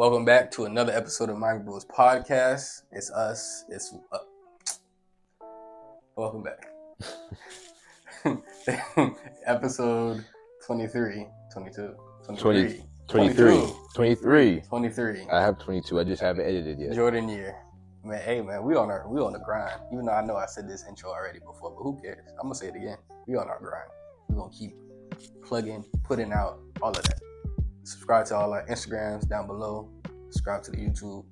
Welcome back to another episode of Miamibrospodcast. It's us. Welcome back. Episode 23. 22. 23. 23. I have 22. I just haven't edited yet. Jordan year. Man, hey man, we on the grind. Even though I know I said this intro already before, but who cares? I'm gonna say it again. We on our grind. We're gonna keep plugging, putting out all of that. Subscribe to all our Instagrams down below. Subscribe to the YouTube.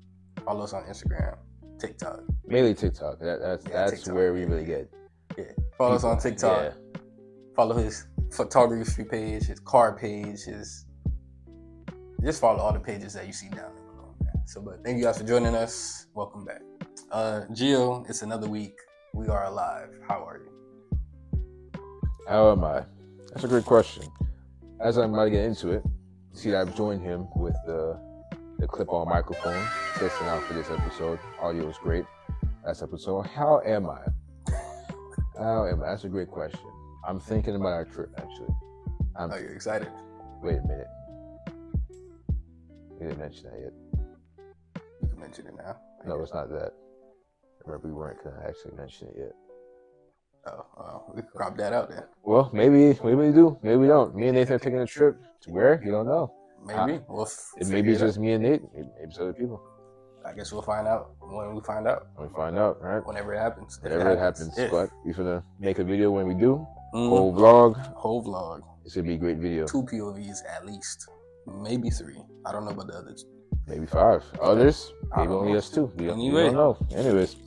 Follow us on Instagram, TikTok. Mainly TikTok. That's TikTok, where we really get. Yeah. Follow us on TikTok. Yeah. Follow his photography page, his car page, just follow all the pages that you see down there below. So, but thank you guys for joining us. Welcome back. Gio, it's another week. We are alive. How are you? How am I? That's a great question. As I'm about to get into it, see that I've joined him with the clip-on microphone, testing out for this episode. Audio is great. Last episode. How am I? That's a great question. I'm thinking about our trip, actually. You're excited? Wait a minute. We didn't mention that yet. You can mention it now. No, it's not that. Remember, we weren't going to actually mention it yet. We can crop that out then. Well, maybe we do. Maybe we don't. Me and Nathan are taking a trip to where? You don't know. Maybe. Maybe it's just me and Nate. Maybe it's other people. I guess we'll find out when we find out. Right? Whenever it happens. Whenever it happens. But we're going to make a video when we do. Whole vlog. It's going to be a great video. 2 POVs at least. Maybe 3. I don't know about the others. Maybe 5. Others? Maybe only us 2. We don't know. Anyways.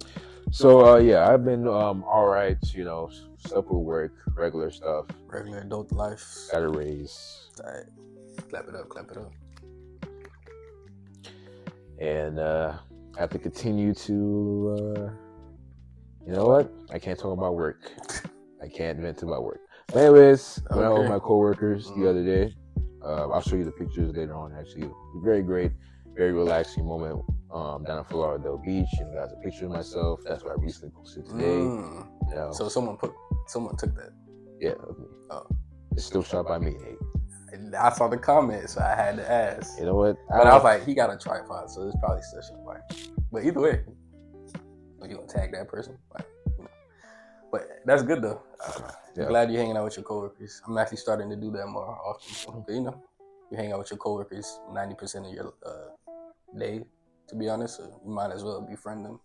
So, I've been all right, stuff with work, regular stuff. Regular adult life. Got a raise. All right. Clap it up. And I have to continue to, you know what? I can't talk about work. I can't vent about work. But anyways, I went out with my coworkers the other day. I'll show you the pictures later on, actually. Very great, very relaxing moment. Down at Florida Beach, and got a picture of myself. That's what I recently posted today. So someone took that. Yeah, of me. Oh, it's still shot by me, Nate. I saw the comments, so I had to ask. You know what? But I was like, he got a tripod, so it's probably still shot by. But either way, you gonna tag that person? But that's good though. I'm glad you're hanging out with your coworkers. I'm actually starting to do that more often. So, you hang out with your coworkers 90% of your day. To be honest, so you might as well befriend them.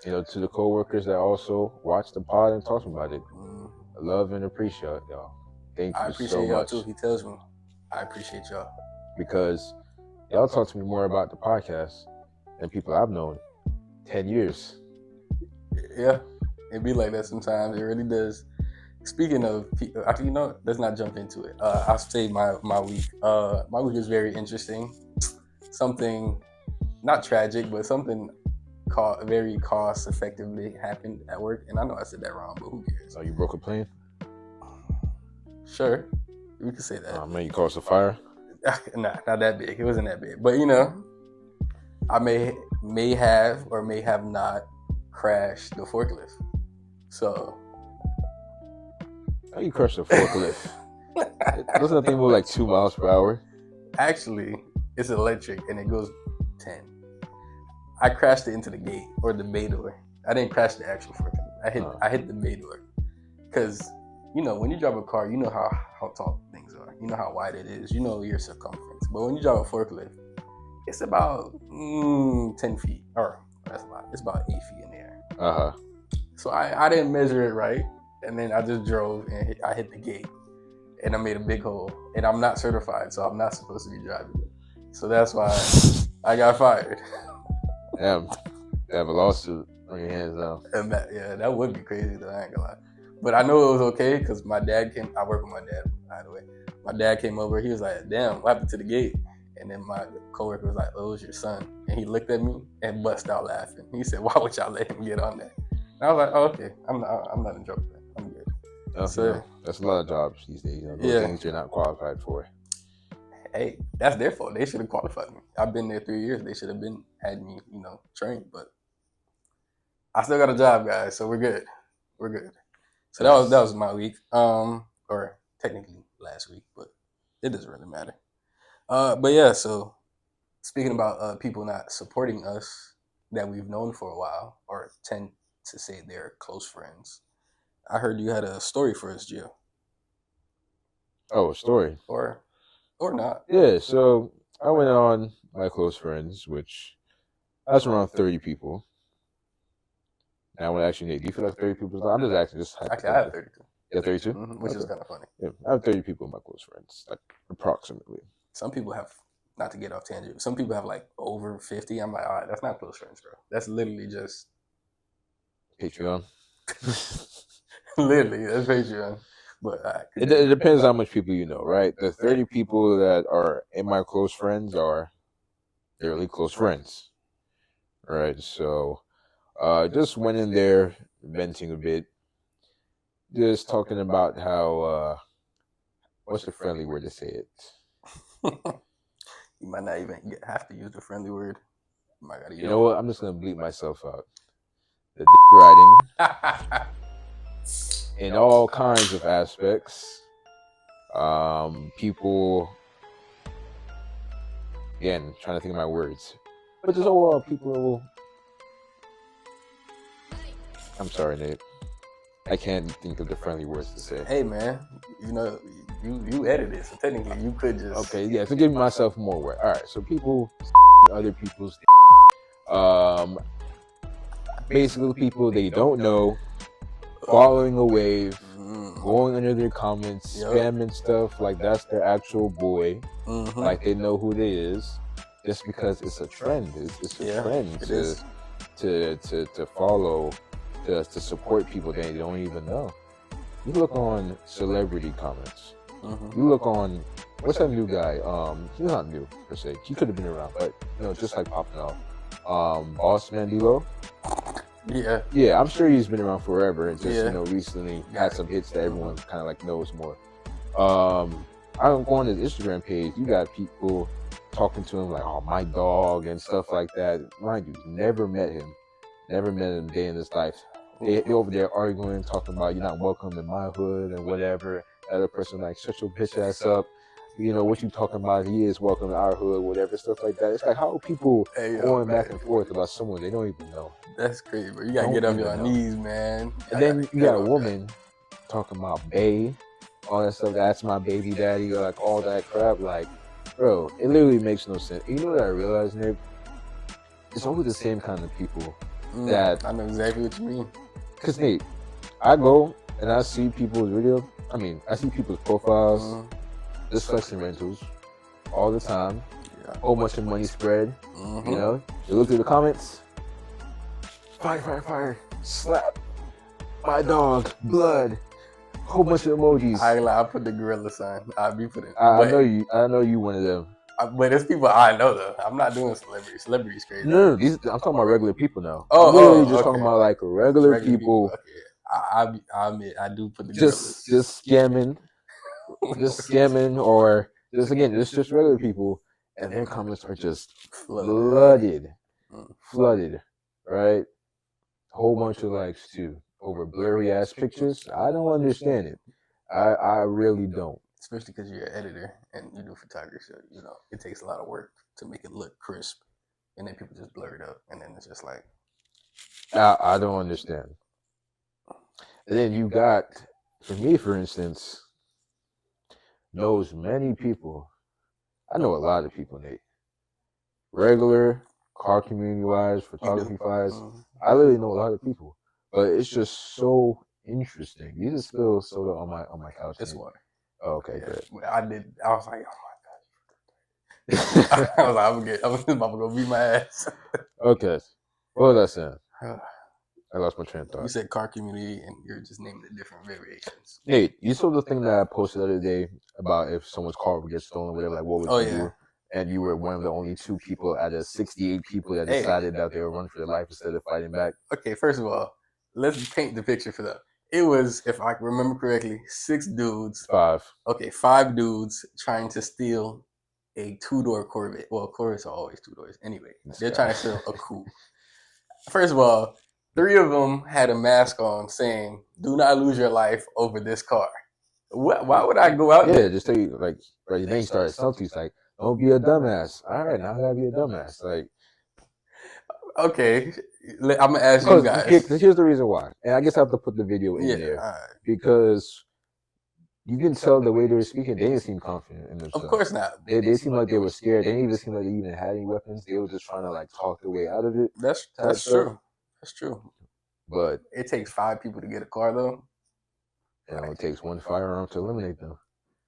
To the coworkers that also watch the pod and talk about it. I love and appreciate y'all. Thank you so much. I appreciate y'all too. He tells me. I appreciate y'all. Because y'all talk to me more about the podcast than people I've known 10 years. Yeah, it be like that sometimes. It really does. Speaking of, let's not jump into it. I'll say my week. My week is very interesting. Something not tragic, but something very cost effectively happened at work. And I know I said that wrong, but who cares? Oh, you broke a plane? Sure. We could say that. Oh, man, you caused a fire? Nah, not that big. It wasn't that big. But, I may have or may have not crashed the forklift. So. How you crash the forklift? Doesn't that thing move like 2 miles per hour? Actually, it's electric and it goes 10. I crashed it into the gate or the bay door. I didn't crash the actual forklift. I hit the bay door. Because, when you drive a car, you know how tall things are. You know how wide it is. You know your circumference. But when you drive a forklift, it's about 10 feet. Or that's a lot. It's about 8 feet in the air. Uh-huh. So I didn't measure it right. And then I just drove and I hit the gate. And I made a big hole. And I'm not certified, so I'm not supposed to be driving it. So that's why I got fired. Damn. You have a lawsuit on your hands now. And that would be crazy though, I ain't gonna lie. But I know it was okay because my dad I work with my dad, by the way. My dad came over, he was like, damn, what happened to the gate? And then my coworker was like, oh, it was your son. And he looked at me and bust out laughing. He said, why would y'all let him get on that? And I was like, oh, okay, I'm not in trouble. I'm good. That's a lot of jobs these days. Those things you're not qualified for. Hey, that's their fault. They should have qualified me. I've been there 3 years. They should have had me, trained. But I still got a job, guys. So we're good. So that was my week. Or technically last week, but it doesn't really matter. But yeah, so speaking about people not supporting us that we've known for a while or tend to say they're close friends. I heard you had a story for us, Jill. Oh, a story. Or not. Yeah, so I went on my close friends, which that's around 30 people. Now, when actually, Nate, do you feel like 30 people? I'm just asking. Actually, I have 32. Yeah, 32? Which is kind of funny. Yeah, I have 30 people in my close friends, like approximately. Some people have, not to get off tangent, some people have like over 50. I'm like, all right, that's not close friends, bro. That's literally just Patreon. Literally, that's Patreon. But it depends how much people you know, right? The 30 people that are in my close friends are really close friends, right? So just went in there venting a bit, just talking about how what's the friendly word to say it? You might not even have to use the friendly word. You know what? I'm just gonna bleep myself out. The dick riding in all kinds of aspects. People, again, trying to think of my words, but just overall people. I'm sorry, Nate. I can't think of the friendly words to say. Hey, man, you know, you edit it, so technically you could just. Okay, yeah, so giving myself more work. All right, so people, other people's, basically people they don't know, following a wave, going under their comments, spamming stuff like that's their actual boy, like they know who they is, just because it's a trend. It's a trend to follow, to support people they don't even know. You look on celebrity comments. You look on what's that new guy? He's not new per se. He could have been around, but just like popping off. Boss Mandilo. Yeah, I'm sure he's been around forever, and just recently had some hits that everyone kind of like knows more. I'm going to his Instagram page. You got people talking to him like, "Oh, my dog" and stuff like that. Mind you, never met him a day in his life. They over there arguing, talking about you're not welcome in my hood and whatever. The other person like, shut your bitch ass up. What you talking about? He is welcome in our hood, whatever, stuff like that. It's like, how are people going back and forth about someone they don't even know? That's crazy, bro. You gotta get on your knees, man. And then you got a woman talking about bae, all that stuff. That's my baby daddy, or like all that crap. Like, bro, it literally makes no sense. You know what I realized, Nick? It's always the same kind of people that I know exactly what you mean. Cause Nate, I go and I see people's I see people's profiles, just flexing rentals, all the time. Whole bunch of money spread. You look through the comments. Fire, slap, my dog, blood, whole bunch of emojis. I put the gorilla sign. I be putting. I know you one of them. But there's people I know though. I'm not doing celebrities. Celebrities crazy. No, I'm talking about regular people now. I'm literally just talking about like regular people. Okay. I admit I do put the just scamming, or just regular people, and their comments are just flooded, right? Whole bunch of likes too over blurry ass pictures. I don't understand it. I really don't. Especially because you're an editor and you do photography, so it takes a lot of work to make it look crisp, and then people just blur it up, and then it's just like I don't understand. And then you got, for me, for instance, knows many people. I know a lot of people, Nate. Regular, car community wise, photography wise. I literally know a lot of people, but it's just so interesting. You just feel so on my couch. It's water. Oh, okay, good. I was like, oh my god. I was like, I was about to go beat my ass. Okay. What was I saying? I lost my train of thought. You said car community, and you're just naming the different variations. Nate, you saw the thing that I posted the other day about if someone's car would get stolen, whatever, like what would you do? And you were one of the only 2 people out of 68 people that decided that they would run for their life instead of fighting back. Okay, first of all, let's paint the picture for them. It was, if I remember correctly, 6 dudes. 5. Okay, 5 dudes trying to steal a 2-door Corvette. Well, Corvettes are always 2 doors. Anyway, they're trying to steal a coupe. First of all, 3 of them had a mask on saying, "Do not lose your life over this car." Why would I go out there? Yeah, just tell you, like, right, then he started Celtics, like, Don't be a dumbass. All right, now I gotta be a dumbass. Like, okay, I'm gonna ask you guys. Here's the reason why, and I guess I have to put the video in there because you can tell the way they were speaking. They didn't seem confident in themselves. Of course not. They seemed like they were scared. They didn't even seem like they even had any weapons. They were just trying to like talk their way out of it. That's true. That's true. But it takes 5 people to get a car, though. It takes 1 firearm to eliminate them.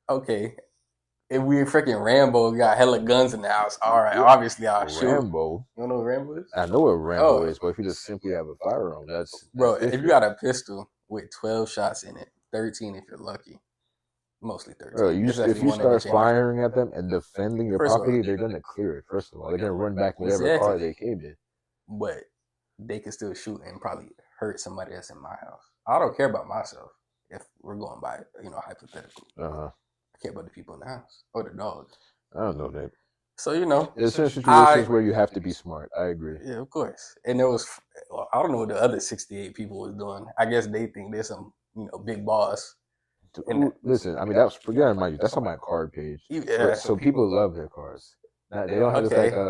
Okay. If we freaking Rambo got hella guns in the house, all right, obviously I'll shoot. Rambo? You don't know what Rambo is? I know what Rambo is, but if you just simply have a firearm, that's Bro, different. if you got a pistol with 12 shots in it, 13 if you're lucky. Mostly 13. Bro, if you start firing at them and defending your property, they're going to clear it, first of all. They're going to run back whatever car they came in. But they can still shoot and probably hurt somebody that's in my house. I don't care about myself if we're going by, hypothetical. I care about the people in the house or the dogs. I don't know that. So, there's certain situations where you have to be smart. I agree. Yeah, of course. And there was, I don't know what the other 68 people was doing. I guess they think there's some, big boss. Listen, I mean, that's on my card page. Yeah. So people love their cars. They don't have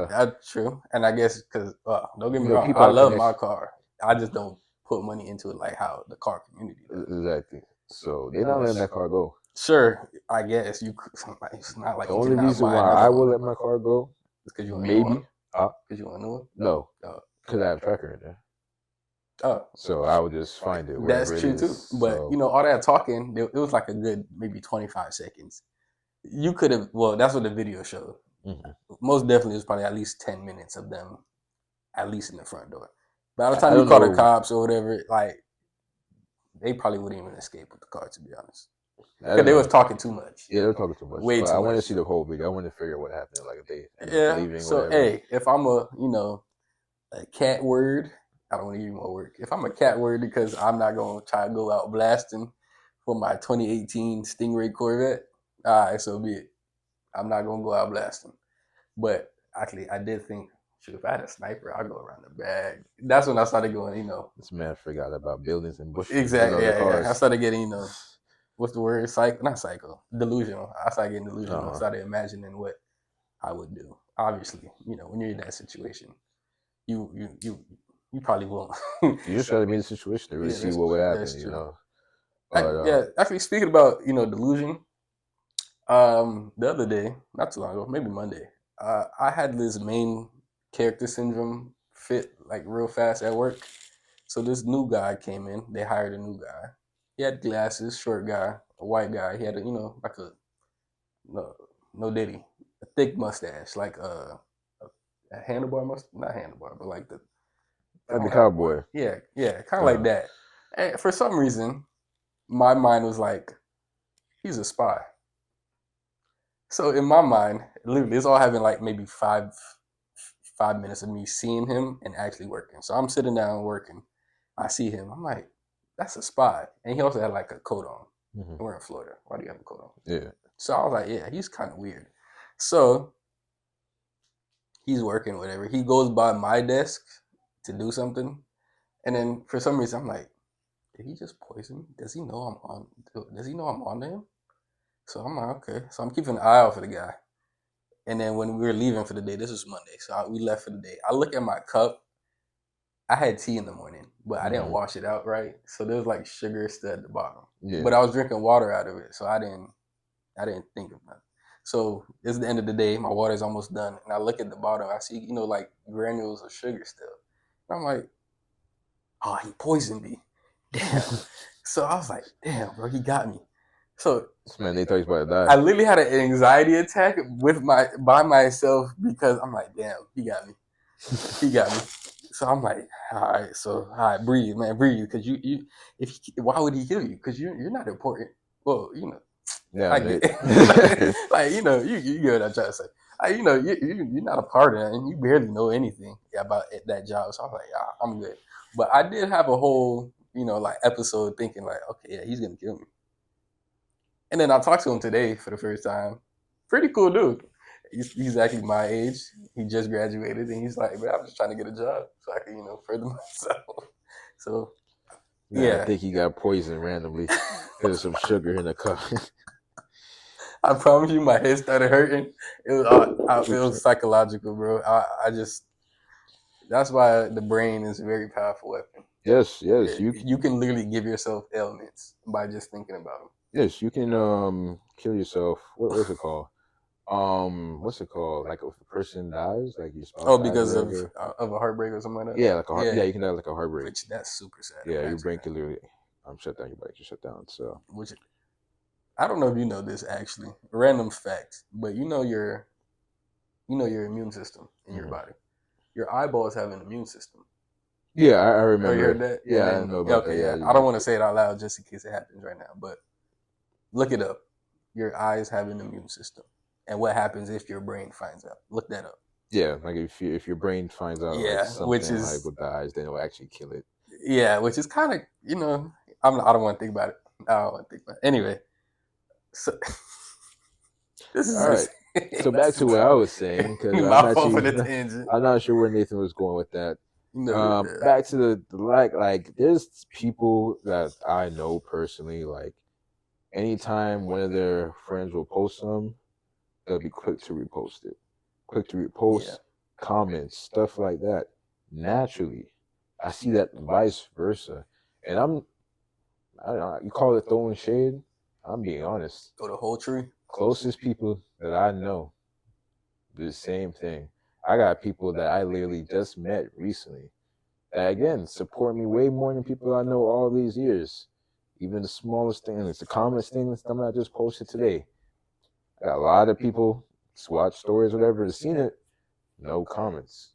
that's true. And I guess because, don't get me wrong, I love my car. I just don't put money into it like how the car community does. Exactly. So they're not letting that car go. Sure, I guess it's not like the only reason why I will let my car go is because you want because you want to know it. No, because I have a tracker in there. Oh, so I would just find it. That's true too. But all that talking, it was like a good maybe 25 seconds. You could have. Well, that's what the video showed. Mm-hmm. Most definitely, it was probably at least 10 minutes of them, at least in the front door. By the time you call the cops or whatever, like they probably wouldn't even escape with the car. To be honest. Because they was talking too much. Yeah, they were talking too much. Way too much. I want to see the whole video. I want to figure out what happened. Like if they leaving. So hey, if I'm a cat word, I don't want to use more word. If I'm a cat word, because I'm not gonna try to go out blasting for my 2018 Stingray Corvette. All right, so be it. I'm not gonna go out blasting. But actually, I did think, shoot, if I had a sniper, I'd go around the bag. That's when I started going. This man forgot about buildings and bushes. Exactly. Yeah. I started getting what's the word? Not psycho. Delusional. I started getting delusional. I started imagining what I would do. Obviously, when you're in that situation, you probably won't. You just gotta be in the situation to really see what would happen. Actually, speaking about delusion, the other day, not too long ago, maybe Monday, I had this main character syndrome fit like real fast at work. So this new guy came in. They hired a new guy. He had glasses, short guy, a white guy. He had like a no diddy, a thick mustache, like a handlebar mustache, not handlebar, but like the cowboy. Yeah, kind of like that. And for some reason, my mind was like, he's a spy. So in my mind, literally, it's all having like maybe 5 minutes of me seeing him and actually working. So I'm sitting down working. I see him. I'm like, that's a spy. And he also had like a coat on. Mm-hmm. We're in Florida. Why do you have a coat on? Yeah. So I was like, yeah, he's kind of weird. So he's working, whatever. He goes by my desk to do something. And then for some reason, I'm like, did he just poison me? Does he know I'm on to him? So I'm like, okay. So I'm keeping an eye out for the guy. And then when we were leaving for the day, this was Monday. So we left for the day. I look at my cup. I had tea in the morning, but I didn't wash it out right. So there was like sugar still at the bottom. Yeah. But I was drinking water out of it. So I didn't think of that. So it's the end of the day. My water's almost done. And I look at the bottom. I see, like granules of sugar still. And I'm like, oh, he poisoned me. Damn. So I was like, damn, bro, he got me. So man, they thought he was about to die. I literally had an anxiety attack by myself because I'm like, damn, he got me. He got me. So I'm like, all right, breathe, man, breathe, because why would he kill you? Because you're not important. Well, yeah, like you get what I'm trying to say. You're not a part of that, and you barely know anything about that job. So I was like, yeah, I'm good. But I did have a whole, like episode thinking like, okay, yeah, he's gonna kill me. And then I talked to him today for the first time. Pretty cool dude. He's actually my age. He just graduated, and he's like, man, I'm just trying to get a job so I can, further myself. So, yeah. I think he got poisoned randomly. There's some sugar in the cup. I promise you, my head started hurting. It was psychological, bro. That's why the brain is a very powerful weapon. Yes. You can literally give yourself ailments by just thinking about them. Yes, you can kill yourself. What's it called? What's it called? Like if a person dies, like your spouse. Oh, because of a heartbreak or something like that. Yeah, you can die like a heartbreak. Which that's super sad. Yeah, your brain can literally shut down. Your body can shut down. So which I don't know if you know this actually. Random fact, but you know your immune system in your body. Your eyeballs have an immune system. Yeah, I remember. Oh, you heard that? Yeah, I know about that. Yeah, I don't want to say it out loud just in case it happens right now, but look it up. Your eyes have an immune system. And what happens if your brain finds out? Look that up. Yeah, like if your brain finds out like something which is, like with the eyes, then it'll actually kill it. Yeah, which is kind of, I don't want to think about it. I don't want to think about it. Anyway, so this is all right. So back to what I was saying, because I'm not sure where Nathan was going with that. Back to the like there's people that I know personally, like anytime one of their friends will post some, they'll be quick to repost it, comments, stuff like that. Naturally, I see that vice versa, and I don't know, you call it throwing shade. I'm being honest. Go the whole tree. Closest people that I know, the same thing. I got people that I literally just met recently that, again, support me way more than people I know all these years. Even the smallest things, the commonest things that I just posted today. I got a lot of people, watch stories, whatever, have seen it, no comments.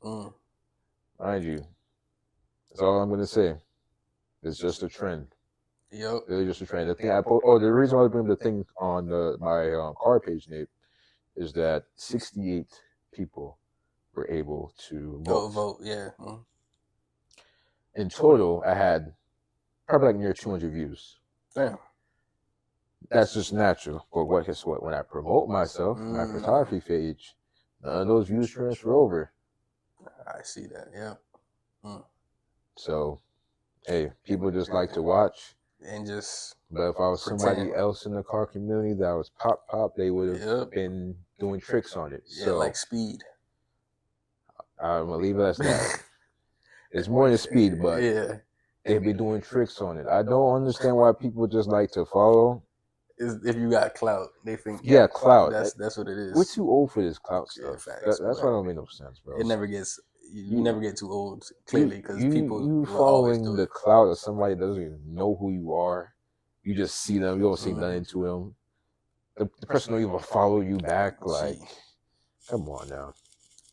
Mind you, that's all I'm going to say. It's just a trend. Yep. It's just a trend. The thing the reason why I bring the thing on my card page, Nate, is that 68 people were able to vote. Yeah. In total, I had probably like near 200 views. Damn. That's just natural. But guess what? When I promote myself, my photography page, none of those views transfer over. I see that. Yeah. So, hey, people just like to watch. And just. But if I was somebody else in the car community that was pop, they would have been doing tricks on it. Yeah, so, like speed. I'm gonna leave it as that. It's more than speed, but they'd be doing tricks on it. I don't understand why people just like to follow. If you got clout, they think clout. That's what it is. We're too old for this clout stuff. That's why it don't make no sense, bro. It never gets. You never get too old, clearly, because people you following the clout of somebody that doesn't even know who you are. You just see them. You don't say nothing to them. The person don't even follow you back. Like, come on now.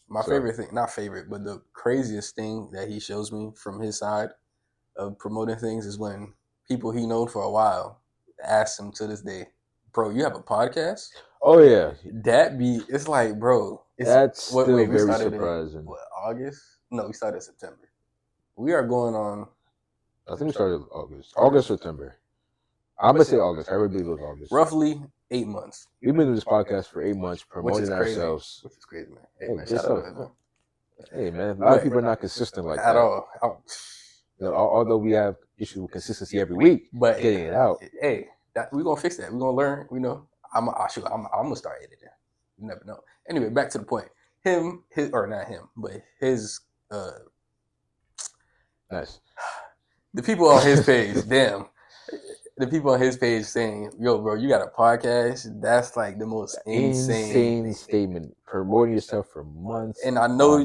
My favorite thing, not favorite, but the craziest thing that he shows me from his side of promoting things is when people he known for a while ask him to this day, "Bro, you have a podcast?" Oh yeah, it's like, bro, that's still very surprising. August? No, we started in September. We are going on. I think we started August, September. I'm gonna say August. I really believe it was August. Roughly 8 months. We've been doing this podcast for 8 months, promoting ourselves. Which is crazy, man. Hey, man, shout out, man. Hey, man, a lot of people are not consistent like that. At all. Although we have issues with consistency every week, but getting it out. Hey, we're going to fix that. We're going to learn. I'm going to start editing. You never know. Anyway, back to the point. His nice. The people on his page, damn. The people on his page saying, "Yo, bro, you got a podcast?" That's like the most insane statement. Promoting yourself for months, and I know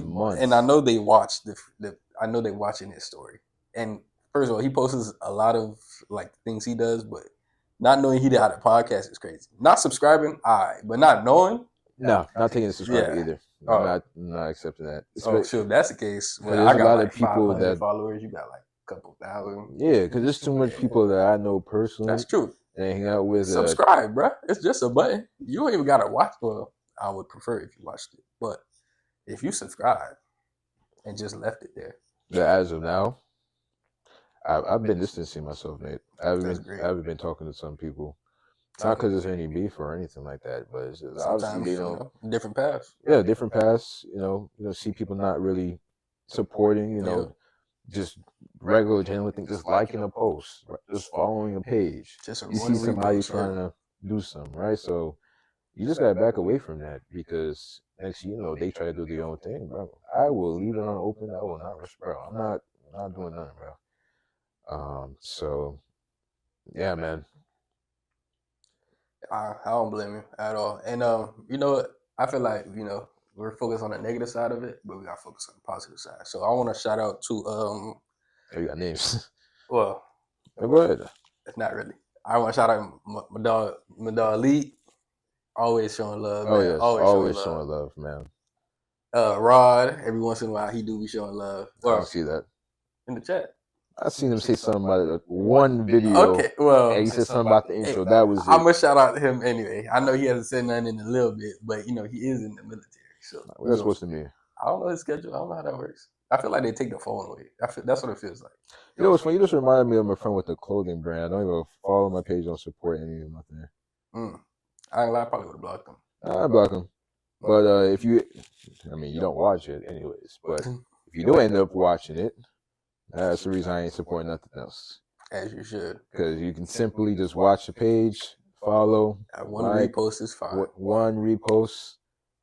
they watched I know they watching his story. And first of all, he posts a lot of like things he does, but not knowing he had a podcast is crazy. Not subscribing, but not knowing. No, not taking a subscriber either. I'm not accepting that. Sure, if that's the case, I got a lot of people that followers. You got like couple thousand. Yeah, because there's too much people that I know personally. That's true. And hang out with. Subscribe, bro. It's just a button. You don't even gotta watch. Well, I would prefer if you watched it, but if you subscribe and just left it there. But as of now, I've been distancing myself, Nate. I haven't been talking to some people. Not because there's any beef or anything like that, but it's just obviously different paths. Yeah, different paths. See people not really supporting. Just regular genuine thing, just liking a post, just following a page. You see somebody trying to do something, right? So you just gotta back away from that because next you know they try to do their own thing, bro. I will leave it on open. I will not, bro. I'm not doing nothing, bro. So yeah, man. I don't blame you at all. And you know what? I feel like we're focused on the negative side of it, but we got to focus on the positive side. So I want to shout out to Oh, you got names. Well, go ahead. It's not really. I want to shout out my dog Lee. Always showing love, man. Oh yes, always showing love, man. Rod, every once in a while he do be showing love. Well, I see that in the chat. I seen him say something about one video. Okay, well, and he said something about the intro. That was it. I'm gonna shout out to him anyway. I know he hasn't said nothing in a little bit, but he is in the military. So what's that supposed to mean? I don't know his schedule. I don't know how that works. I feel like they take the phone away. That's what it feels like. You know what's funny? You just reminded me of my friend with the clothing brand. I don't even follow my page. Don't support any of them out there. I ain't lie. I probably would have blocked him. I block him. But if you don't watch it anyways. But if you do end up watching it, that's the reason I ain't supporting nothing else. As you should. Because you can simply just watch the page, follow. One repost is fine. One repost.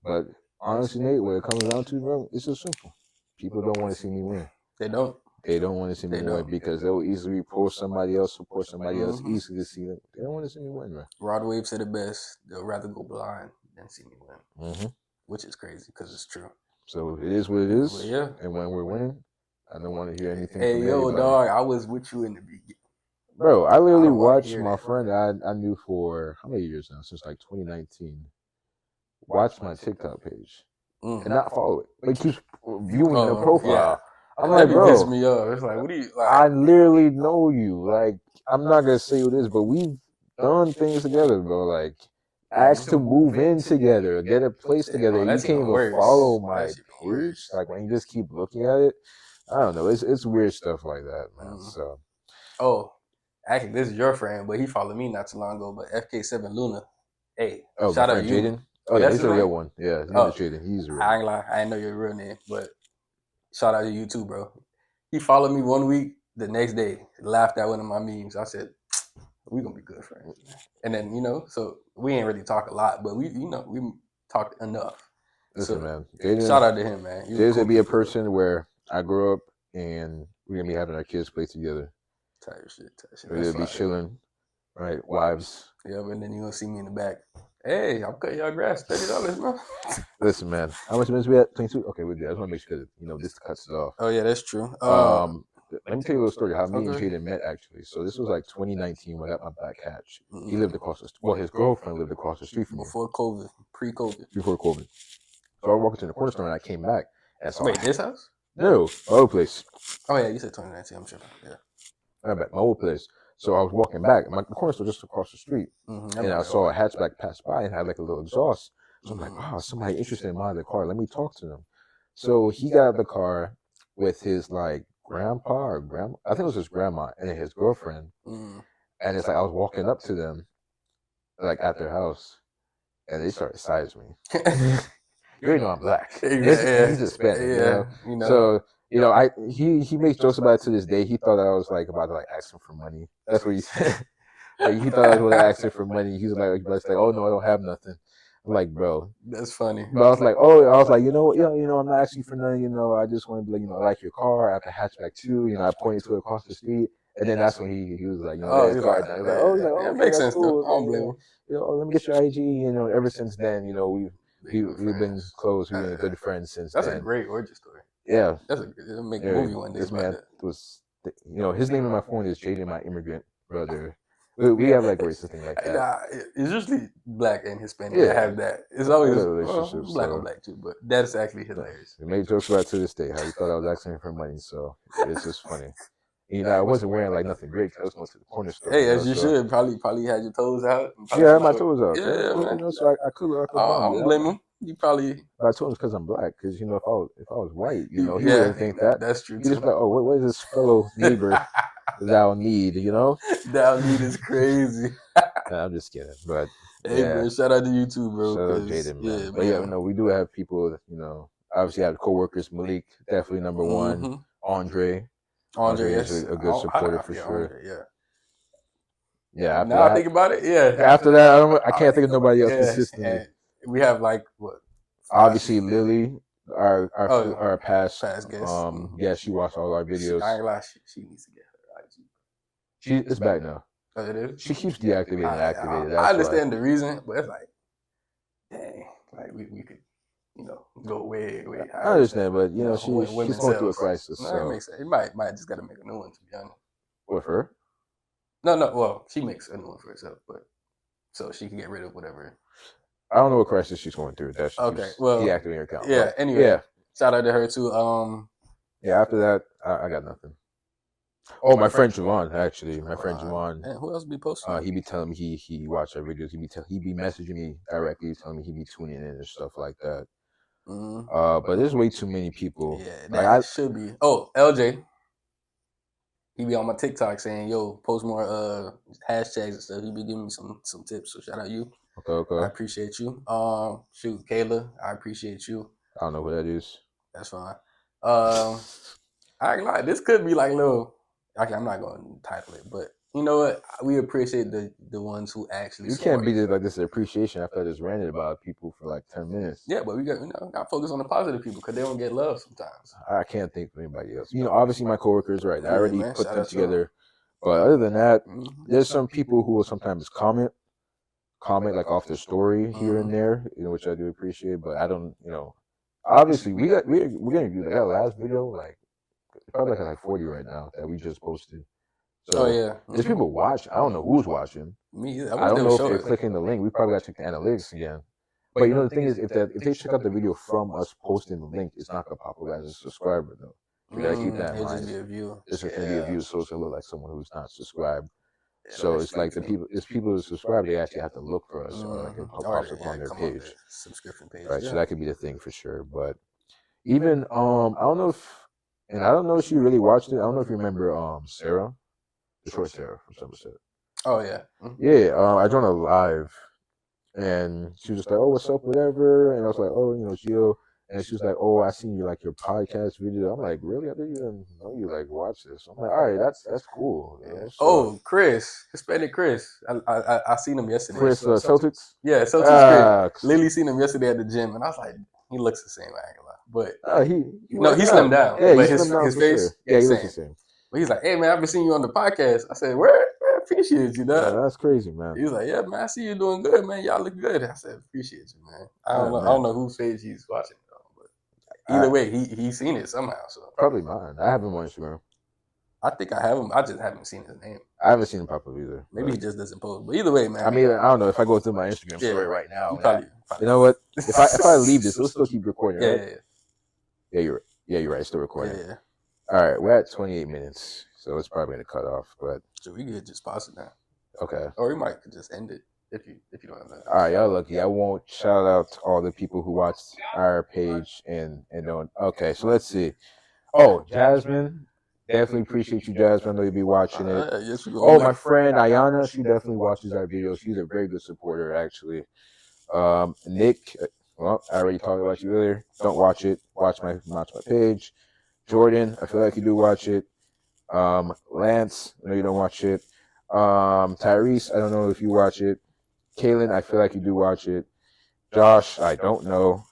But honestly, Nate, what it comes down to, bro, it's just simple. People don't want to see me win. They don't. They don't want to see me win because they'll easily post somebody else, support somebody else, easily to see them. They don't want to see me win, man. Rod Wave said it best. They'll rather go blind than see me win. Which is crazy because it's true. So it is what it is. Well, yeah. And when we're winning, I don't want to hear anything from anybody. Dog, I was with you in the beginning. Bro, I literally watched my friend I knew for how many years now? Since like 2019. Watch my TikTok page. And not follow it. Like keep viewing the profile. Yeah. I'm like, bro. Piss me off. It's like, what do you like? I literally know you. Like, I'm not gonna say what it is, but we've done things together, bro. Like, asked to move in together, get a place together. You can't even follow my page. Like when you just keep looking at it, I don't know. It's weird stuff like that, man. So. Actually, this is your friend, but he followed me not too long ago. But FK7 Luna, hey, shout out to Jaden. Oh yeah, he's the real one. Yeah, he's Jaden. He's real. I ain't lie, I didn't know your real name, but shout out to you too, bro. He followed me 1 week. The next day, laughed at one of my memes. I said, "We gonna be good friends." And then so we ain't really talk a lot, but we talked enough. Listen, man. Jaden, shout out to him, man. Jaden's gonna be a person where I grew up and we're gonna be having our kids play together. Type shit. We're gonna be chilling, right? Wives. Yeah, but then you gonna see me in the back. Hey, I'm cutting y'all grass, $30, bro. Listen, man. How much minutes we at? 22. Okay, we're good. I just want to make sure that this cuts it off. Oh yeah, that's true. Let me tell you a little story how me and Jaden met actually. So this was like 2019 when I got my black hatch. He lived across the street. Well, his girlfriend lived across the street from me. Before COVID, pre-COVID. Before COVID. So I was walking to the corner store and I came back. And saw this house? No, my old place. Oh yeah, you said 2019. I'm sure. Yeah. My old place. So I was walking back. My corner store just across the street, and I saw a hatchback pass by and had like a little exhaust. So I'm like, wow, somebody interested in buying the car. Let me talk to them. So he got out of the car with his like grandpa or grandma. I think it was his grandma and his girlfriend. And it's like I was walking up to them, like at their house, and they started sizing me. You already know I'm black. He's Hispanic, you know. So. He makes jokes about it to this day. He thought I was like about to like ask him for money. That's what he said. Like he thought I was going to ask him for money. He was like, oh no, I don't have nothing. I'm like, bro, that's funny. But I was like, you know what? I'm not asking for nothing. I just want to be like, I like your car. I have to hatchback too. I pointed to it across the street, and then that's when he was like, it makes sense. Cool. I don't blame him. Let me get your IG. Ever since then, we've been close. We've been good friends since. That's then. A great origin story. Yeah, it'll make a movie one day. This man was, his name on my phone is Jaden, my immigrant brother. We have like a racist thing like that. It's usually black and Hispanic that have that. It's always black on black too, but that's actually hilarious. We made jokes about it to this day how he thought I was asking for money, so it's just funny. I wasn't wearing like nothing great because I was going to the corner store. Hey, as you should. Probably had your toes out. Yeah, I had my toes out. Yeah, man. So I could. I don't blame him. You probably. But I told him it's because I'm black. Because if I was white, he wouldn't think that. That's true. He just like, oh, what is this fellow neighbor thou need? Thou need is crazy. Nah, I'm just kidding, but hey, man, shout out to you too, bro. Shout out to Jaden, man. But we do have people. Obviously have coworkers. Malik, definitely number one. Andre is a good supporter for sure. Andre, Yeah. Now I think about it. Yeah. After that, I can't think of nobody else consistently. And we have like what? Obviously, Lily, our past guest. Yeah, she watched all our videos. I ain't lie, she needs to get her IG. It's back now. Oh, it is? She keeps deactivating and activating. I understand the reason, but it's like, dang, like we could, go way. I understand, but she's going through a crisis. No, so. It makes sense. It might just got to make a new one, to be honest. With her? No. Well, she makes a new one for herself, but so she can get rid of whatever. I don't know what crisis she's going through. That's okay. Well, deactivating her account. Yeah. But, anyway, yeah. Shout out to her too. Yeah. After that, I got nothing. Oh, my friend Juwan, actually. My friend Juwan. And who else be posting? He be telling me he watched our videos. He be messaging me directly, telling me he be tuning in and stuff like that. Mm-hmm. But there's way too many people. Yeah, that should be. Oh, LJ. He be on my TikTok saying, "Yo, post more hashtags and stuff." He be giving me some tips. So shout out you. Okay. I appreciate you. Shoot, Kayla, I appreciate you. I don't know who that is. That's fine. I ain't lie. This could be like little. Okay, I'm not going to title it, but you know what? We appreciate the ones who actually. You can't be like this appreciation after I just ranted about people for like 10 minutes. Yeah, but we got got to focus on the positive people because they don't get love sometimes. I can't think of anybody else. Obviously my coworkers, right? I already put them together. But other than that, there's some people who will sometimes comment like off their story here and there, which I do appreciate. But I don't, obviously we're gonna do that last video like. Probably like 40 right now that we just posted. So there's people watching. I don't know who's watching. Me either. I don't know if they're clicking the link. We probably got to check the analytics again. But the thing is, if they check out the video from us posting the link, it's not gonna pop up as a subscriber though. You gotta keep that in mind. It's just be a view. It's just gonna be a view, so it's gonna look like someone who's not subscribed. So it's like people who subscribe, they actually have to look for us or like it pops up on their page. Subscription page. Right. So that could be the thing for sure. But even I don't know if. And I don't know if she really watched it. I don't know if you remember Sarah, the short Sarah from Somerset. Oh yeah. Yeah. I joined a live, and she was just like, "Oh, what's up, whatever." And I was like, "Oh, Gio." And she was like, "Oh, I seen you like your podcast video." I'm like, "Really? I didn't even know you like watch this." I'm like, "All right, that's cool." Yeah. So, Chris, Hispanic Chris. I seen him yesterday. Chris Celtics. Yeah, Celtics. Chris. Lily seen him yesterday at the gym, and I was like, he looks the same. I ain't gonna lie. But he slimmed down. Yeah, but his face, sure. Yeah, he looks the same. But he's like, "Hey man, I've been seeing you on the podcast." I said, "Where? I appreciate you, dog." Yeah, that's crazy, man. He was like, "Yeah, man, I see you doing good, man. Y'all look good." I said, "Appreciate you, man." I don't know whose page he's watching, but either way, he's seen it somehow. So probably mine. I have him on Instagram. I think I have him. I just haven't seen his name. I haven't seen him pop up either. Maybe he just doesn't post. But either way, man. I mean, I don't know if I go through my Instagram story right now. Probably. You know what? If I leave this, we'll still keep recording. Yeah, right? Yeah, you're right. It's still recording. Yeah. All right, we're at 28 minutes, so it's probably gonna cut off. But so we could just pause it now. Okay. Or we might just end it if you don't have that. All right, y'all lucky. I won't shout out to all the people who watched our page and don't. Okay, so let's see. Oh, Jasmine. Definitely appreciate you, Jasmine. I know you'll be watching it. Yes, my friend Ayana, she definitely watches our videos. She's a very good supporter, actually. Nick, well, I already talked about you earlier. Don't watch it. Watch my page. Jordan, I feel like you do watch it. Lance, I know you don't watch it. Tyrese, I don't know if you watch it. Kaylin, I feel like you do watch it. Josh, I don't know.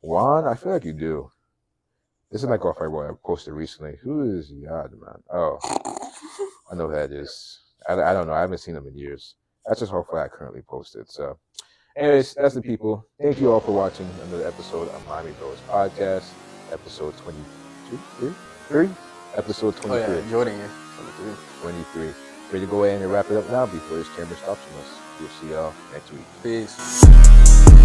Juan, I feel like you do. This is like off I posted recently. Who is Yad, man? Oh, I know who that is. I don't know. I haven't seen them in years. That's just how far I currently posted. So, anyways, that's the people. Thank you all for watching another episode of Miamibrospodcast, episode 22, 3? Episode 23. Oh, yeah, Jordan, 23. Ready to go ahead and wrap it up now before this camera stops from us. We'll see y'all next week. Peace.